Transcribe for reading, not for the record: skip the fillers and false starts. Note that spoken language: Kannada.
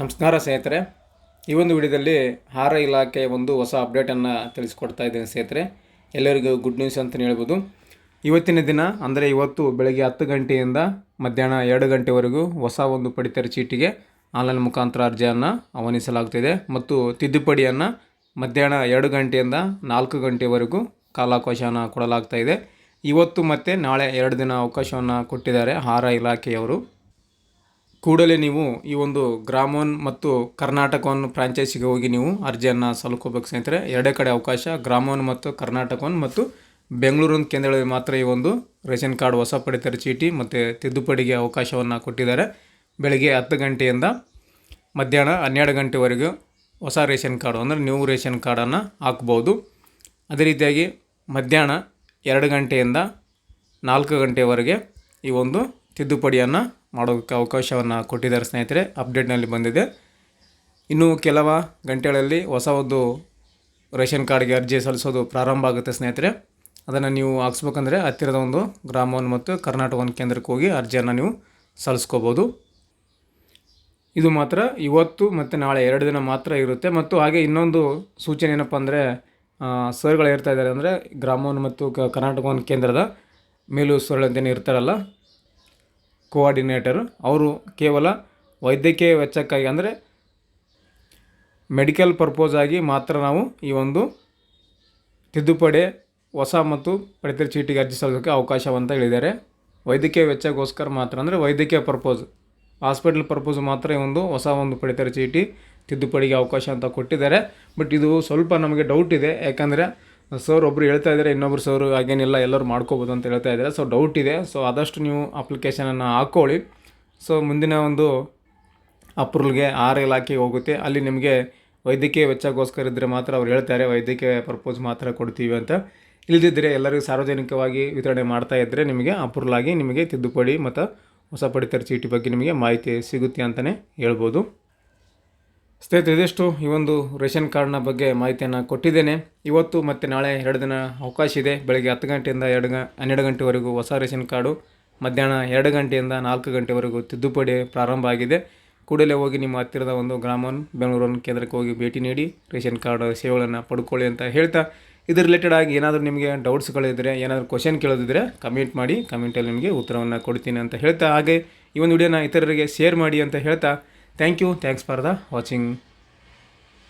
ನಮಸ್ಕಾರ ಸ್ನೇಹಿತರೆ. ಈ ಒಂದು ವಿಡಿಯೋದಲ್ಲಿ ಆಹಾರ ಇಲಾಖೆಯ ಒಂದು ಹೊಸ ಅಪ್ಡೇಟನ್ನು ತಿಳಿಸ್ಕೊಡ್ತಾ ಇದ್ದೇನೆ ಸ್ನೇಹಿತರೆ. ಎಲ್ಲರಿಗೂ ಗುಡ್ ನ್ಯೂಸ್ ಅಂತಲೇ ಹೇಳ್ಬೋದು. ಇವತ್ತಿನ ದಿನ ಅಂದರೆ ಇವತ್ತು ಬೆಳಗ್ಗೆ 10 ಗಂಟೆಯಿಂದ ಮಧ್ಯಾಹ್ನ 2 ಗಂಟೆವರೆಗೂ ಹೊಸ ಒಂದು ಪಡಿತರ ಚೀಟಿಗೆ ಆನ್ಲೈನ್ ಮುಖಾಂತರ ಅರ್ಜಿಯನ್ನು ಆಹ್ವಾನಿಸಲಾಗ್ತಿದೆ ಮತ್ತು ತಿದ್ದುಪಡಿಯನ್ನು ಮಧ್ಯಾಹ್ನ 2 ಗಂಟೆಯಿಂದ 4 ಗಂಟೆವರೆಗೂ ಕಾಲಾವಕಾಶವನ್ನು ಕೊಡಲಾಗ್ತಾ ಇದೆ. ಇವತ್ತು ಮತ್ತು ನಾಳೆ 2 ದಿನ ಅವಕಾಶವನ್ನು ಕೊಟ್ಟಿದ್ದಾರೆ ಆಹಾರ ಇಲಾಖೆಯವರು. ಕೂಡಲೇ ನೀವು ಈ ಒಂದು ಗ್ರಾಮೋನ್ ಮತ್ತು ಕರ್ನಾಟಕ ಫ್ರಾಂಚೈಸಿಗೆ ಹೋಗಿ ನೀವು ಅರ್ಜಿಯನ್ನು ಸಲ್ಲಿಸಬೇಕು ಸ್ನೇಹಿತರೆ. ಎರಡೇ ಕಡೆ ಅವಕಾಶ, ಗ್ರಾಮೋನ್ ಮತ್ತು ಕರ್ನಾಟಕ ಮತ್ತು ಬೆಂಗಳೂರು ಕೇಂದ್ರಗಳಲ್ಲಿ ಮಾತ್ರ ಈ ಒಂದು ರೇಷನ್ ಕಾರ್ಡ್ ಹೊಸ ಪಡಿತರ ಚೀಟಿ ಮತ್ತು ತಿದ್ದುಪಡಿಗೆ ಅವಕಾಶವನ್ನು ಕೊಟ್ಟಿದ್ದಾರೆ. ಬೆಳಗ್ಗೆ 10 ಗಂಟೆಯಿಂದ ಮಧ್ಯಾಹ್ನ 12 ಗಂಟೆವರೆಗೂ ಹೊಸ ರೇಷನ್ ಕಾರ್ಡು ಅಂದರೆ ನ್ಯೂ ರೇಷನ್ ಕಾರ್ಡನ್ನು ಹಾಕ್ಬೋದು. ಅದೇ ರೀತಿಯಾಗಿ ಮಧ್ಯಾಹ್ನ 2 ಗಂಟೆಯಿಂದ 4 ಗಂಟೆವರೆಗೆ ಈ ಒಂದು ತಿದ್ದುಪಡಿಯನ್ನು ಮಾಡೋದಕ್ಕೆ ಅವಕಾಶವನ್ನು ಕೊಟ್ಟಿದ್ದಾರೆ ಸ್ನೇಹಿತರೆ. ಅಪ್ಡೇಟ್ನಲ್ಲಿ ಬಂದಿದೆ. ಇನ್ನು ಕೆಲವು ಗಂಟೆಗಳಲ್ಲಿ ಹೊಸ ಒಂದು ರೇಷನ್ ಕಾರ್ಡ್ಗೆ ಅರ್ಜಿ ಸಲ್ಲಿಸೋದು ಪ್ರಾರಂಭ ಆಗುತ್ತೆ ಸ್ನೇಹಿತರೆ. ಅದನ್ನು ನೀವು ಹಾಕ್ಸ್ಬೇಕಂದ್ರೆ ಹತ್ತಿರದ ಒಂದು ಗ್ರಾಮೋನ್ ಮತ್ತು ಕರ್ನಾಟಕ ಕೇಂದ್ರಕ್ಕೆ ಹೋಗಿ ಅರ್ಜಿಯನ್ನು ನೀವು ಸಲ್ಲಿಸ್ಕೋಬೋದು. ಇದು ಮಾತ್ರ ಇವತ್ತು ಮತ್ತು ನಾಳೆ 2 ದಿನ ಮಾತ್ರ ಇರುತ್ತೆ. ಮತ್ತು ಹಾಗೆ ಇನ್ನೊಂದು ಸೂಚನೆ ಏನಪ್ಪ ಅಂದರೆ, ಸರ್ಗಳು ಇರ್ತಾ ಇದ್ದಾರೆ ಅಂದರೆ ಗ್ರಾಮೋನ್ ಮತ್ತು ಕರ್ನಾಟಕ ಕೇಂದ್ರದ ಮೇಲುಸ್ತುವಾರಿ ಇರ್ತಾರಲ್ಲ, ಕೋಆರ್ಡಿನೇಟರ್, ಅವರು ಕೇವಲ ವೈದ್ಯಕೀಯ ವೆಚ್ಚಕ್ಕಾಗಿ ಅಂದರೆ ಮೆಡಿಕಲ್ ಪರ್ಪೋಸ್ ಆಗಿ ಮಾತ್ರ ನಾವು ಈ ಒಂದು ತಿದ್ದುಪಡಿ ಹೊಸ ಮತ್ತು ಪಡಿತರ ಚೀಟಿಗೆ ಅರ್ಜಿ ಸಲ್ಲಿಸೋಕ್ಕೆ ಅವಕಾಶವಂತ ಹೇಳಿದ್ದಾರೆ. ವೈದ್ಯಕೀಯ ವೆಚ್ಚಕ್ಕೋಸ್ಕರ ಮಾತ್ರ ಅಂದರೆ ವೈದ್ಯಕೀಯ ಪರ್ಪೋಸ್, ಹಾಸ್ಪಿಟಲ್ ಪರ್ಪೋಸ್ ಮಾತ್ರ ಈ ಒಂದು ಹೊಸ ಒಂದು ಪಡಿತರ ಚೀಟಿ ತಿದ್ದುಪಡಿಗೆ ಅವಕಾಶ ಅಂತ ಕೊಟ್ಟಿದ್ದಾರೆ. ಬಟ್ ಇದು ಸ್ವಲ್ಪ ನಮಗೆ ಡೌಟ್ ಇದೆ. ಯಾಕಂದರೆ ಸರ್ ಒಬ್ಬರು ಹೇಳ್ತಾ ಇದ್ದಾರೆ, ಇನ್ನೊಬ್ಬರು ಸರ್ ಹಾಗೇನಿಲ್ಲ ಎಲ್ಲರೂ ಮಾಡ್ಕೋಬೋದು ಅಂತ ಹೇಳ್ತಾ ಇದ್ದಾರೆ. ಸೊ ಡೌಟ್ ಇದೆ. ಸೊ ಆದಷ್ಟು ನೀವು ಅಪ್ಲಿಕೇಶನನ್ನು ಹಾಕ್ಕೊಳ್ಳಿ. ಸೊ ಮುಂದಿನ ಒಂದು ಅಪ್ರೂವಲ್ಗೆ ಆಹಾರ ಇಲಾಖೆಗೆ ಹೋಗುತ್ತೆ. ಅಲ್ಲಿ ನಿಮಗೆ ವೈದ್ಯಕೀಯ ವೆಚ್ಚಕ್ಕೋಸ್ಕರ ಇದ್ದರೆ ಮಾತ್ರ ಅವ್ರು ಹೇಳ್ತಾರೆ ವೈದ್ಯಕೀಯ ಪರ್ಪೋಸ್ ಮಾತ್ರ ಕೊಡ್ತೀವಿ ಅಂತ. ಇಲ್ಲದಿದ್ದರೆ ಎಲ್ಲರಿಗೂ ಸಾರ್ವಜನಿಕವಾಗಿ ವಿತರಣೆ ಮಾಡ್ತಾ ಇದ್ದರೆ ನಿಮಗೆ ಅಪ್ರೂವಲ್ ಆಗಿ ನಿಮಗೆ ತಿದ್ದುಪಡಿ ಮತ್ತು ಹೊಸ ಪಡಿತರ ಚೀಟಿ ಬಗ್ಗೆ ನಿಮಗೆ ಮಾಹಿತಿ ಸಿಗುತ್ತೆ ಅಂತಲೇ ಹೇಳ್ಬೋದು. ಸ್ನೇಹಿತರೆ, ಇದಿಷ್ಟು ಈ ಒಂದು ರೇಷನ್ ಕಾರ್ಡ್ನ ಬಗ್ಗೆ ಮಾಹಿತಿಯನ್ನು ಕೊಟ್ಟಿದ್ದೇನೆ. ಇವತ್ತು ಮತ್ತು ನಾಳೆ 2 ದಿನ ಅವಕಾಶ ಇದೆ. ಬೆಳಗ್ಗೆ 10 ಗಂಟೆಯಿಂದ 12 ಗಂಟೆವರೆಗೂ ಹೊಸ ರೇಷನ್ ಕಾರ್ಡು, ಮಧ್ಯಾಹ್ನ 2 ಗಂಟೆಯಿಂದ 4 ಗಂಟೆವರೆಗೂ ತಿದ್ದುಪಡಿ ಪ್ರಾರಂಭ ಆಗಿದೆ. ಕೂಡಲೇ ಹೋಗಿ ನಿಮ್ಮ ಹತ್ತಿರದ ಒಂದು ಗ್ರಾಮೋನ್ ಬೆಂಗಳೂರು ಕೇಂದ್ರಕ್ಕೆ ಹೋಗಿ ಭೇಟಿ ನೀಡಿ ರೇಷನ್ ಕಾರ್ಡ್ ಸೇವೆಗಳನ್ನು ಪಡ್ಕೊಳ್ಳಿ ಅಂತ ಹೇಳ್ತಾ, ಇದ್ರ ರಿಲೇಟೆಡ್ ಆಗಿ ಏನಾದರೂ ನಿಮಗೆ ಡೌಟ್ಸ್ಗಳಿದ್ದರೆ, ಏನಾದರೂ ಕ್ವಶನ್ ಕೇಳೋದಿದ್ದರೆ ಕಮೆಂಟ್ ಮಾಡಿ, ಕಮೆಂಟಲ್ಲಿ ನಿಮಗೆ ಉತ್ತರವನ್ನು ಕೊಡ್ತೀನಿ ಅಂತ ಹೇಳ್ತಾ, ಹಾಗೆ ಈ ಒಂದು ವಿಡಿಯೋನ ಇತರರಿಗೆ ಶೇರ್ ಮಾಡಿ ಅಂತ ಹೇಳ್ತಾ, ಥ್ಯಾಂಕ್ಸ್ ಫಾರ್ ದ ವಾಚಿಂಗ್.